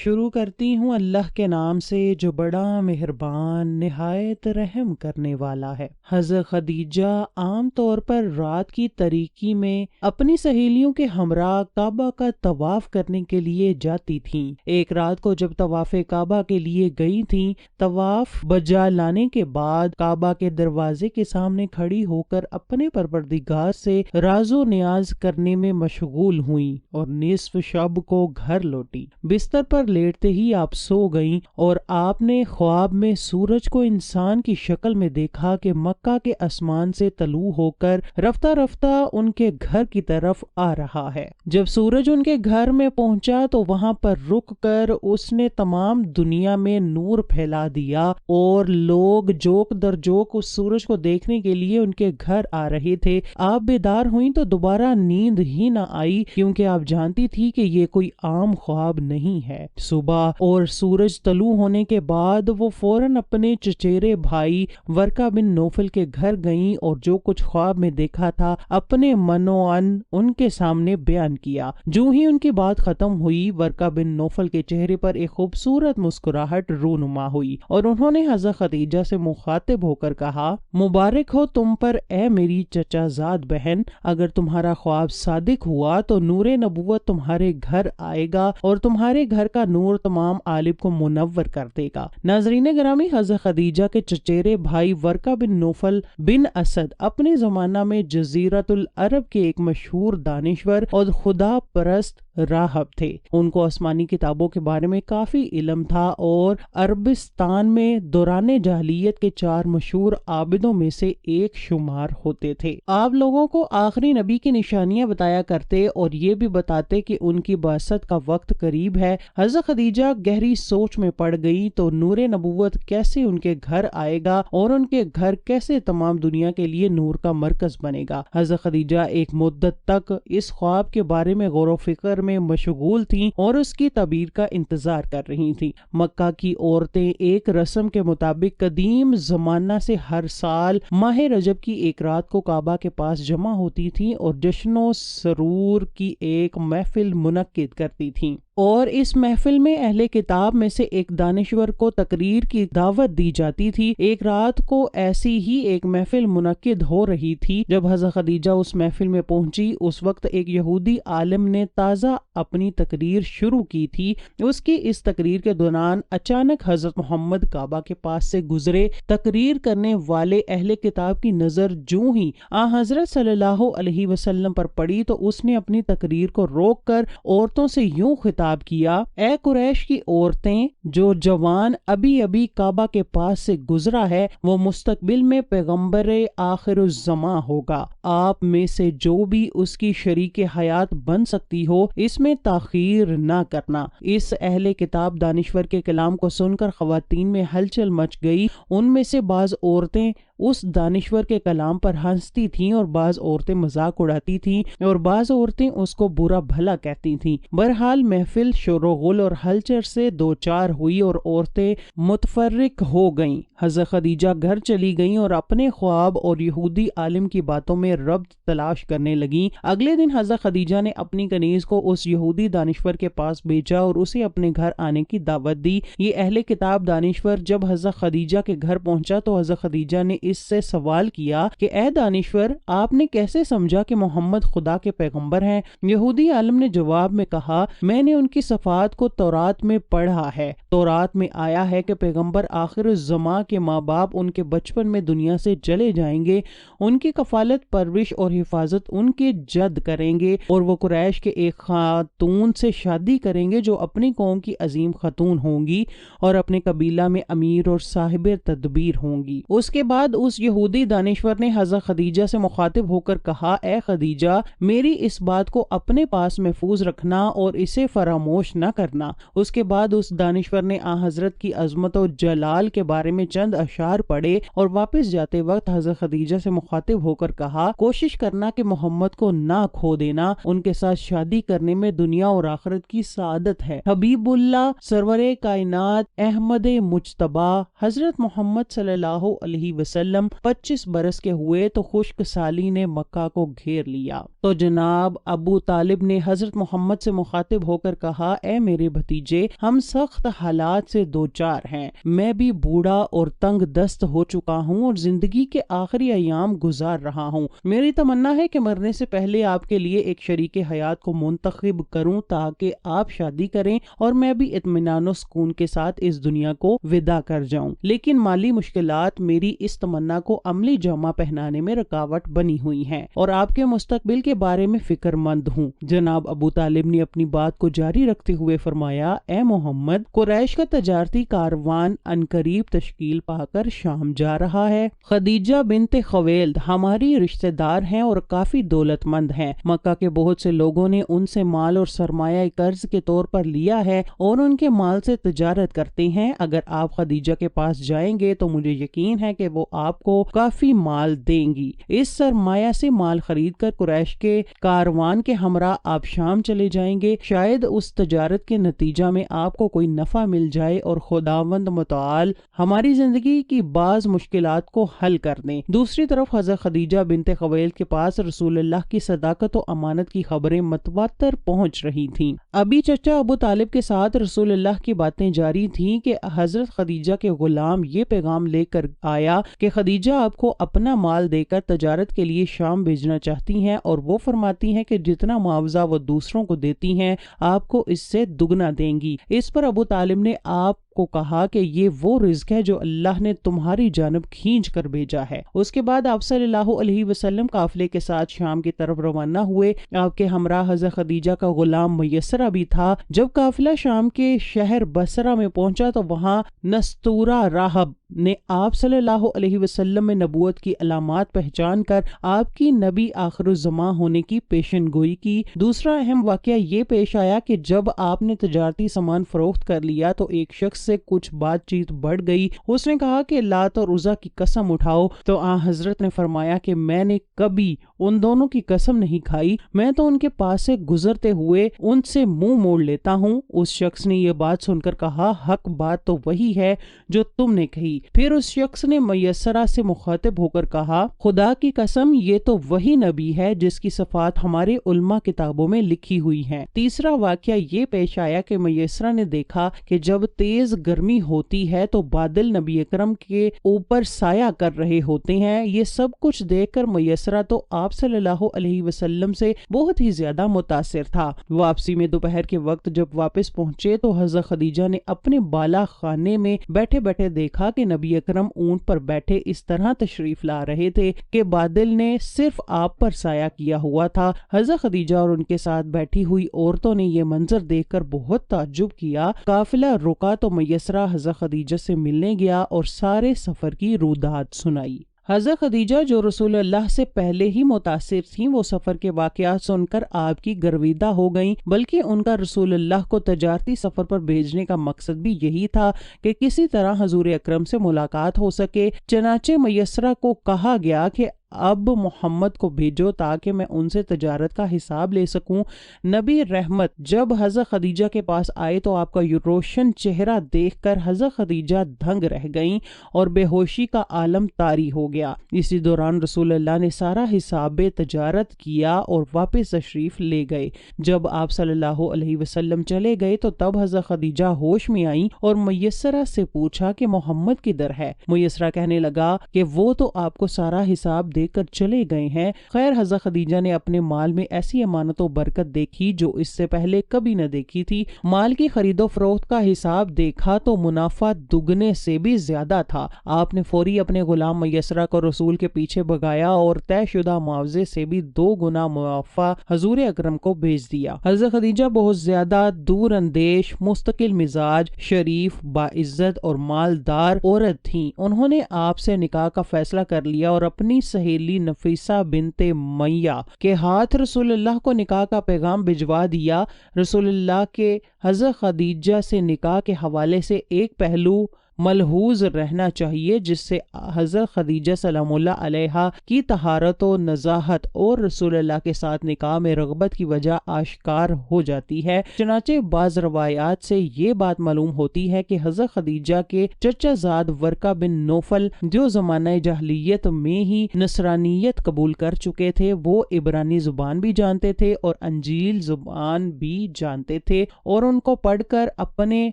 شروع کرتی ہوں اللہ کے نام سے جو بڑا مہربان نہایت رحم کرنے والا ہے۔ حضرت خدیجہ عام طور پر رات کی تاریکی میں اپنی سہیلیوں کے ہمراہ کعبہ کا طواف کرنے کے لیے جاتی تھیں۔ ایک رات کو جب طواف کعبہ کے لیے گئی تھیں، طواف بجا لانے کے بعد کعبہ کے دروازے کے سامنے کھڑی ہو کر اپنے پروردگار سے راز و نیاز کرنے میں مشغول ہوئیں اور نصف شب کو گھر لوٹی۔ بستر پر لیٹتے ہی آپ سو گئیں اور آپ نے خواب میں سورج کو انسان کی شکل میں دیکھا کہ مکہ کے آسمان سے طلوع ہو کر رفتہ رفتہ ان کے گھر کی طرف آ رہا ہے۔ جب سورج ان کے گھر میں پہنچا تو وہاں پر رک کر اس نے تمام دنیا میں نور پھیلا دیا اور لوگ جوک در جوک اس سورج کو دیکھنے کے لیے ان کے گھر آ رہے تھے۔ آپ بیدار ہوئیں تو دوبارہ نیند ہی نہ آئی کیونکہ آپ جانتی تھی کہ یہ کوئی عام خواب نہیں ہے۔ صبح اور سورج طلوع ہونے کے بعد وہ فوراً اپنے چچیرے بھائی ورقہ بن نوفل کے گھر گئیں اور جو کچھ خواب میں دیکھا تھا اپنے من و عن ان کے سامنے بیان کیا۔ جو ہی ان کی بات ختم ہوئی، ورقہ بن نوفل کے چہرے پر ایک خوبصورت مسکراہٹ رونما ہوئی اور انہوں نے حضرت خدیجہ سے مخاطب ہو کر کہا، مبارک ہو تم پر اے میری چچا زاد بہن، اگر تمہارا خواب صادق ہوا تو نور نبوت تمہارے گھر آئے گا اور تمہارے گھر کا نور تمام عالم کو منور کر دے گا۔ ناظرین گرامی، حضرت خدیجہ کے چچیرے بھائی ورقہ بن نوفل بن اسد اپنے زمانہ میں جزیرۃ العرب کے ایک مشہور دانشور اور خدا پرست راہب تھے۔ ان کو آسمانی کتابوں کے بارے میں کافی علم تھا اور عربستان میں دوران جاہلیت کے 4 مشہور عابدوں میں سے ایک شمار ہوتے تھے۔ آپ لوگوں کو آخری نبی کی نشانیاں بتایا کرتے اور یہ بھی بتاتے کہ ان کی بعثت کا وقت قریب ہے۔ حضرت خدیجہ گہری سوچ میں پڑ گئی تو نور نبوت کیسے ان کے گھر آئے گا اور ان کے گھر کیسے تمام دنیا کے لیے نور کا مرکز بنے گا۔ حضرت خدیجہ ایک مدت تک اس خواب کے بارے میں غور و فکر میں مشغول تھیں اور اس کی تعبیر کا انتظار کر رہی تھیں۔ مکہ کی عورتیں ایک رسم کے مطابق قدیم زمانہ سے ہر سال ماہ رجب کی ایک رات کو کعبہ کے پاس جمع ہوتی تھیں اور جشن و سرور کی ایک محفل منعقد کرتی تھیں، اور اس محفل میں اہل کتاب میں سے ایک دانشور کو تقریر کی دعوت دی جاتی تھی۔ ایک رات کو ایسی ہی ایک محفل منعقد ہو رہی تھی۔ جب حضرت خدیجہ اس محفل میں پہنچی، اس وقت ایک یہودی عالم نے تازہ اپنی تقریر شروع کی تھی۔ اس کی اس تقریر کے دوران اچانک حضرت محمد کعبہ کے پاس سے گزرے۔ تقریر کرنے والے اہل کتاب کی نظر جوں ہی حضرت صلی اللہ علیہ وسلم پر پڑی تو اس نے اپنی تقریر کو روک کر عورتوں سے یوں خطاب کیا، اے قریش کی عورتیں، جو جوان ابھی ابھی کعبہ کے پاس سے گزرا ہے وہ مستقبل میں پیغمبر آخر الزماں ہوگا۔ آپ میں سے جو بھی اس کی شریک حیات بن سکتی ہو اس میں تاخیر نہ کرنا۔ اس اہل کتاب دانشور کے کلام کو سن کر خواتین میں ہلچل مچ گئی۔ ان میں سے بعض عورتیں اس دانشور کے کلام پر ہنستی تھیں اور بعض عورتیں مذاق اڑاتی تھیں اور بعض عورتیں اس کو برا بھلا کہتی تھیں۔ بہرحال محفل شور و غل اور ہلچل سے دوچار ہوئی اور عورتیں متفرق ہو گئیں۔ حضرت خدیجہ گھر چلی گئیں اور اپنے خواب اور یہودی عالم کی باتوں میں ربط تلاش کرنے لگیں۔ اگلے دن حضرت خدیجہ نے اپنی کنیز کو اس یہودی دانشور کے پاس بھیجا اور اسے اپنے گھر آنے کی دعوت دی۔ یہ اہل کتاب دانشور جب حضرت خدیجہ کے گھر پہنچا تو حضرت خدیجہ نے اس سے سوال کیا کہ اے دانشور، آپ نے کیسے سمجھا کہ محمد خدا کے پیغمبر ہیں؟ یہودی عالم نے جواب میں کہا، میں نے ان کی صفات کو تورات میں پڑھا ہے۔ تورات میں آیا ہے کہ پیغمبر آخر الزماں کے ماں باپ ان کے بچپن میں دنیا سے چلے جائیں گے، ان کی کفالت پرورش اور حفاظت ان کے جد کریں گے اور وہ قریش کے ایک خاتون سے شادی کریں گے جو اپنی قوم کی عظیم خاتون ہوں گی اور اپنے قبیلہ میں امیر اور صاحب تدبیر ہوں گی۔ اس کے بعد اس یہودی دانشور نے حضرت خدیجہ سے مخاطب ہو کر کہا، اے خدیجہ، میری اس بات کو اپنے پاس محفوظ رکھنا اور اسے فراموش نہ کرنا۔ اس کے بعد اس دانشور نے حضرت کی عظمت و جلال کے بارے میں چند اشعار پڑھے اور واپس جاتے وقت حضرت خدیجہ سے مخاطب ہو کر کہا، کوشش کرنا کہ محمد کو نہ کھو دینا، ان کے ساتھ شادی کرنے میں دنیا اور آخرت کی سعادت ہے۔ حبیب اللہ سرور کائنات احمد مجتبی حضرت محمد صلی اللہ علیہ وسلم 25 برس کے ہوئے تو خشک سالی نے مکہ کو گھیر لیا۔ تو جناب ابو طالب نے حضرت محمد سے مخاطب ہو کر کہا اے میرے بھتیجے ہم سخت حالات سے دوچار ہیں، میں بھی بوڑھا اور تنگ دست ہو چکا ہوں اور زندگی کے آخری ایام گزار رہا ہوں، میری تمنا ہے کہ مرنے سے پہلے آپ کے لیے ایک شریک حیات کو منتخب کروں تاکہ آپ شادی کریں اور میں بھی اطمینان و سکون کے ساتھ اس دنیا کو وداع کر جاؤں، لیکن مالی مشکلات میری اس تمنا کو عملی جامہ پہنانے میں رکاوٹ بنی ہوئی ہیں اور آپ کے مستقبل کے بارے میں فکر مند ہوں۔ جناب ابو طالب نے اپنی بات کو جاری رکھتے ہوئے فرمایا اے محمد قریش کا تجارتی کاروان عنقریب تشکیل پا کر شام جا رہا ہے، خدیجہ بنت خویلد ہماری رشتہ دار ہیں اور کافی دولت مند ہیں، مکہ کے بہت سے لوگوں نے ان سے مال اور سرمایہ قرض کے طور پر لیا ہے اور ان کے مال سے تجارت کرتے ہیں، اگر آپ خدیجہ کے پاس جائیں گے تو مجھے یقین ہے کہ وہ آپ کو کافی مال دیں گی، اس سرمایہ سے مال خرید کر قریش کے کاروان کے ہمراہ آپ شام چلے جائیں گے، شاید اس تجارت کے نتیجہ میں آپ کو کوئی نفع مل جائے اور خداوند متعال ہماری زندگی کی بعض مشکلات کو حل کر دیں۔ دوسری طرف حضرت خدیجہ بنت خویلد کے پاس رسول اللہ کی صداقت و امانت کی خبریں متواتر پہنچ رہی تھیں۔ ابھی چچا ابو طالب کے ساتھ رسول اللہ کی باتیں جاری تھیں کہ حضرت خدیجہ کے غلام یہ پیغام لے کر آیا کہ خدیجہ آپ کو اپنا مال دے کر تجارت کے لیے شام بھیجنا چاہتی ہیں اور وہ فرماتی ہیں کہ جتنا معاوضہ وہ دوسروں کو دیتی ہیں آپ کو اس سے دگنا دیں گی۔ اس پر ابو طالب نے آپ کو کہا کہ یہ وہ رزق ہے جو اللہ نے تمہاری جانب کھینچ کر بھیجا ہے۔ اس کے بعد آپ صلی اللہ علیہ وسلم قافلے کے ساتھ شام کی طرف روانہ ہوئے، آپ کے ہمراہ حضرت خدیجہ کا غلام میسرہ بھی تھا۔ جب قافلہ شام کے شہر بصرہ میں پہنچا تو وہاں نستورہ راہب نے آپ صلی اللہ علیہ وسلم میں نبوت کی علامات پہچان کر آپ کی نبی آخر الزماں ہونے کی پیشن گوئی کی۔ دوسرا اہم واقعہ یہ پیش آیا کہ جب آپ نے تجارتی سامان فروخت کر لیا تو ایک شخص سے کچھ بات چیت بڑھ گئی، اس نے کہا کہ لات اور عزا کی قسم اٹھاؤ، تو حضرت نے فرمایا کہ میں نے کبھی ان دونوں کی قسم نہیں کھائی، میں تو ان کے پاس سے گزرتے ہوئے ان سے منہ موڑ لیتا ہوں۔ اس شخص نے یہ بات سن کر کہا حق بات تو وہی ہے جو تم نے کہی۔ پھر اس شخص نے میسرہ سے مخاطب ہو کر کہا خدا کی قسم یہ تو وہی نبی ہے جس کی صفات ہمارے علماء کتابوں میں لکھی ہوئی ہیں۔ تیسرا واقعہ یہ پیش آیا کہ میسرہ نے دیکھا کہ جب تیز گرمی ہوتی ہے تو بادل نبی اکرم کے اوپر سایہ کر رہے ہوتے ہیں، یہ سب کچھ دیکھ کر میسرہ تو آپ صلی اللہ علیہ وسلم سے بہت ہی زیادہ متاثر تھا۔ واپسی میں دوپہر کے وقت جب واپس پہنچے تو حضرت خدیجہ نے اپنے بالا خانے میں بیٹھے بیٹھے دیکھا کہ نبی اکرم اونٹ پر بیٹھے اس طرح تشریف لا رہے تھے کہ بادل نے صرف آپ پر سایہ کیا ہوا تھا۔ حضرت خدیجہ اور ان کے ساتھ بیٹھی ہوئی عورتوں نے یہ منظر دیکھ کر بہت تعجب کیا۔ قافلہ رکا تو میسرہ حضرت خدیجہ سے ملنے گیا اور سارے سفر کی رودات سنائی۔ حضرت خدیجہ جو رسول اللہ سے پہلے ہی متاثر تھیں، وہ سفر کے واقعات سن کر آپ کی گرویدہ ہو گئیں، بلکہ ان کا رسول اللہ کو تجارتی سفر پر بھیجنے کا مقصد بھی یہی تھا کہ کسی طرح حضور اکرم سے ملاقات ہو سکے۔ چنانچہ میسرہ کو کہا گیا کہ اب محمد کو بھیجو تاکہ میں ان سے تجارت کا حساب لے سکوں۔ نبی رحمت جب حضرت خدیجہ کے پاس آئے تو آپ کا روشن چہرہ دیکھ کر حضرت خدیجہ دھنگ رہ گئیں اور بے ہوشی کا عالم طاری ہو گیا۔ اسی دوران رسول اللہ نے سارا حساب تجارت کیا اور واپس تشریف لے گئے۔ جب آپ صلی اللہ علیہ وسلم چلے گئے تو تب حضرت خدیجہ ہوش میں آئیں اور میسرہ سے پوچھا کہ محمد کدھر ہے؟ میسرہ کہنے لگا کہ وہ تو آپ کو سارا حساب دے کر چلے گئے ہیں۔ خیر حضرت خدیجہ نے اپنے مال میں ایسی امانت و برکت دیکھی جو اس سے پہلے کبھی نہ دیکھی تھی۔ مال کی خرید و فروخت کا حساب دیکھا تو منافع دگنے سے بھی زیادہ تھا۔ آپ نے فوری اپنے غلام میسرہ کو رسول کے پیچھے بھگایا اور طے شدہ معاوضے سے بھی 2 گنا منافع حضور اکرم کو بھیج دیا۔ حضرت خدیجہ بہت زیادہ دور اندیش، مستقل مزاج، شریف، باعزت اور مالدار عورت تھیں۔ انہوں نے آپ سے نکاح کا فیصلہ کر لیا اور اپنی سہیلی نفیسہ بنت میہ کے ہاتھ رسول اللہ کو نکاح کا پیغام بھجوا دیا۔ رسول اللہ کے حضرت خدیجہ سے نکاح کے حوالے سے ایک پہلو ملحوظ رہنا چاہیے، جس سے حضرت خدیجہ سلام اللہ علیہا کی طہارت و نزاہت اور رسول اللہ کے ساتھ نکاح میں رغبت کی وجہ آشکار ہو جاتی ہے۔ چنانچہ بعض روایات سے یہ بات معلوم ہوتی ہے کہ حضرت خدیجہ کے چچا زاد ورقہ بن نوفل، جو زمانہ جاہلیت میں ہی نصرانیت قبول کر چکے تھے، وہ عبرانی زبان بھی جانتے تھے اور انجیل زبان بھی جانتے تھے، اور ان کو پڑھ کر اپنے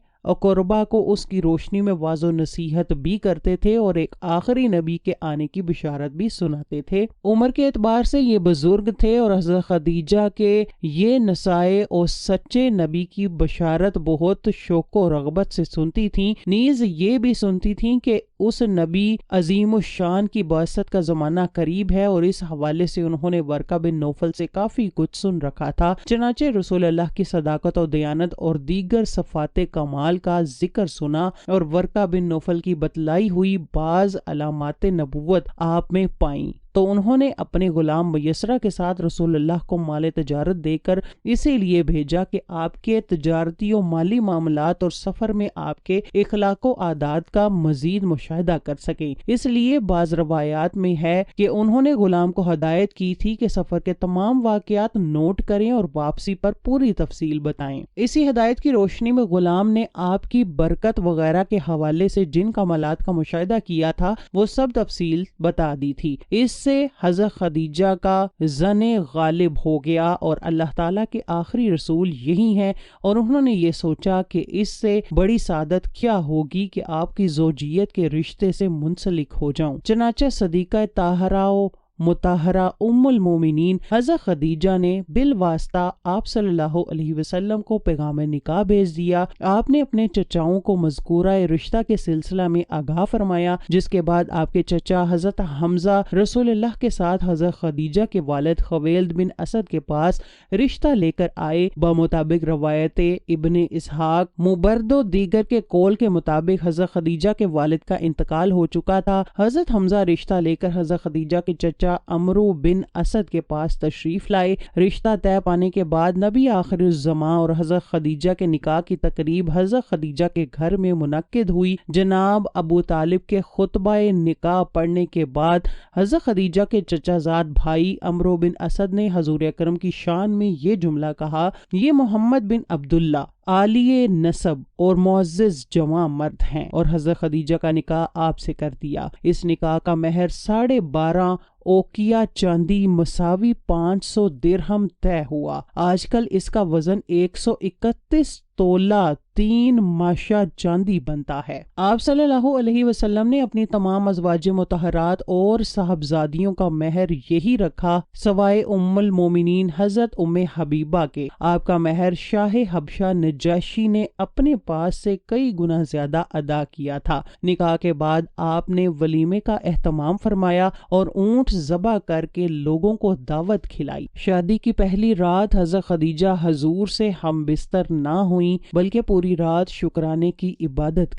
اقربا کو اس کی روشنی میں واضح نصیحت بھی کرتے تھے اور ایک آخری نبی کے آنے کی بشارت بھی سناتے تھے۔ عمر کے اعتبار سے یہ بزرگ تھے اور حضرت خدیجہ کے یہ نسائے اور سچے نبی کی بشارت بہت شوق و رغبت سے سنتی تھیں، نیز یہ بھی سنتی تھیں کہ اس نبی عظیم الشان کی بعثت کا زمانہ قریب ہے، اور اس حوالے سے انہوں نے ورقہ بن نوفل سے کافی کچھ سن رکھا تھا۔ چنانچہ رسول اللہ کی صداقت و دیانت اور دیگر صفات کمال کا ذکر سنا اور ورقہ بن نوفل کی بتلائی ہوئی بعض علامات نبوت آپ میں پائیں، تو انہوں نے اپنے غلام میسرہ کے ساتھ رسول اللہ کو مال تجارت دے کر اسی لیے بھیجا کہ آپ کے تجارتی و مالی معاملات اور سفر میں آپ کے اخلاق و عادات کا مزید مشاہدہ کر سکیں۔ اس لیے بعض روایات میں ہے کہ انہوں نے غلام کو ہدایت کی تھی کہ سفر کے تمام واقعات نوٹ کریں اور واپسی پر پوری تفصیل بتائیں۔ اسی ہدایت کی روشنی میں غلام نے آپ کی برکت وغیرہ کے حوالے سے جن کمالات کا مشاہدہ کیا تھا وہ سب تفصیل بتا دی تھی۔ اس سے حضرت خدیجہ کا ظن غالب ہو گیا اور اللہ تعالیٰ کے آخری رسول یہی ہیں، اور انہوں نے یہ سوچا کہ اس سے بڑی سعادت کیا ہوگی کہ آپ کی زوجیت کے رشتے سے منسلک ہو جاؤں۔ چنانچہ صدیقہ طاہرہ و مطہرہ ام المومنین حضرت خدیجہ نے بالواسطہ آپ صلی اللہ علیہ وسلم کو پیغام نکاح بھیج دیا۔ آپ نے اپنے چچاؤں کو مذکورہ رشتہ کے سلسلہ میں آگاہ فرمایا، جس کے بعد آپ کے چچا حضرت حمزہ رسول اللہ کے ساتھ حضرت خدیجہ کے والد خویلد بن اسد کے پاس رشتہ لے کر آئے۔ بمطابق روایت ابن اسحاق مبرد و دیگر کے قول کے مطابق حضرت خدیجہ کے والد کا انتقال ہو چکا تھا۔ حضرت حمزہ رشتہ لے کر حضرت خدیجہ کے چچا عمرو بن اسد کے پاس تشریف لائے۔ رشتہ طے پانے کے بعد نبی آخر الزماں اور حضرت خدیجہ کے نکاح کی تقریب حضرت خدیجہ کے گھر میں منعقد ہوئی۔ جناب ابو طالب کے خطبہ نکاح پڑھنے کے بعد حضرت خدیجہ کے چچا زاد بھائی عمرو بن اسد نے حضور اکرم کی شان میں یہ جملہ کہا: یہ محمد بن عبداللہ عالی نسب اور معزز جواں مرد ہیں، اور حضرت خدیجہ کا نکاح آپ سے کر دیا۔ اس نکاح کا مہر 12.5 اوقیہ چاندی مساوی 500 درہم طے ہوا۔ آج کل اس کا وزن 131 تولہ 3 ماشا چاندی بنتا ہے۔ آپ صلی اللہ علیہ وسلم نے اپنی تمام ازواج مطہرات اور صاحبزادیوں کا مہر یہی رکھا سوائے ام المومنین حضرت ام حبیبہ کے۔ آپ کا مہر شاہ حبشہ نجاشی نے اپنے پاس سے کئی گنا زیادہ ادا کیا تھا۔ نکاح کے بعد آپ نے ولیمے کا اہتمام فرمایا اور اونٹ ذبح کر کے لوگوں کو دعوت کھلائی۔ شادی کی پہلی رات حضرت خدیجہ حضور سے ہم بستر نہ ہوئیں، بلکہ پوری رات شکرانے کی عبادت